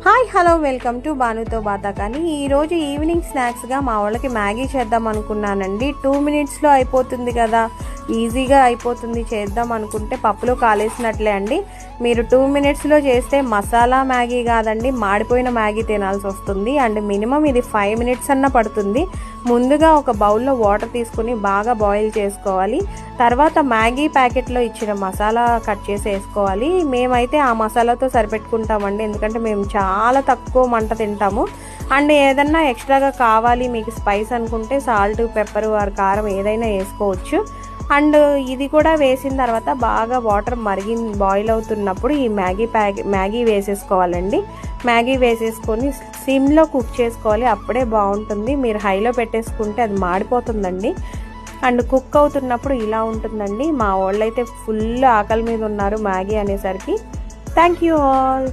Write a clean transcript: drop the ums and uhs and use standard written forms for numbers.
Hi hello welcome to బానుతో బాతా. కానీ ఈరోజు ఈవినింగ్ స్నాక్స్గా మా వాళ్ళకి మ్యాగీ చేద్దాం అనుకున్నానండి. 2 మినిట్స్లో అయిపోతుంది కదా, ఈజీగా అయిపోతుంది. చేద్దాం అనుకుంటే పప్పులో కాలేసినట్లే అండి. మీరు 2 మినిట్స్లో చేస్తే మసాలా మ్యాగీ కాదండి, మాడిపోయిన మ్యాగీ తినాల్సి వస్తుంది. అండ్ మినిమం ఇది 5 మినిట్స్ అన్న పడుతుంది. ముందుగా ఒక బౌల్లో వాటర్ తీసుకుని బాగా బాయిల్ చేసుకోవాలి. తర్వాత మ్యాగీ ప్యాకెట్లో ఇచ్చిన మసాలా కట్ చేసి వేసుకోవాలి. మేమైతే ఆ మసాలాతో సరిపెట్టుకుంటామండి, ఎందుకంటే మేము చాలా తక్కువ మంట తింటాము. అండ్ ఏదన్నా ఎక్స్ట్రాగా కావాలి మీకు స్పైస్ అనుకుంటే సాల్ట్, పెప్పర్ ఆర్ కారం ఏదైనా వేసుకోవచ్చు. అండ్ ఇది కూడా వేసిన తర్వాత బాగా వాటర్ బాయిల్ అవుతున్నప్పుడు ఈ మ్యాగీ వేసేసుకోవాలండి. మ్యాగీ వేసేసుకొని సిమ్లో కుక్ చేసుకోవాలి, అప్పుడే బాగుంటుంది. మీరు హైలో పెట్టేసుకుంటే అది మాడిపోతుందండి. అండ్ కుక్ అవుతున్నప్పుడు ఇలా ఉంటుందండి. మా వాళ్ళైతే ఫుల్ ఆకలి మీద ఉన్నారు మ్యాగీ అనేసరికి. Thank you all.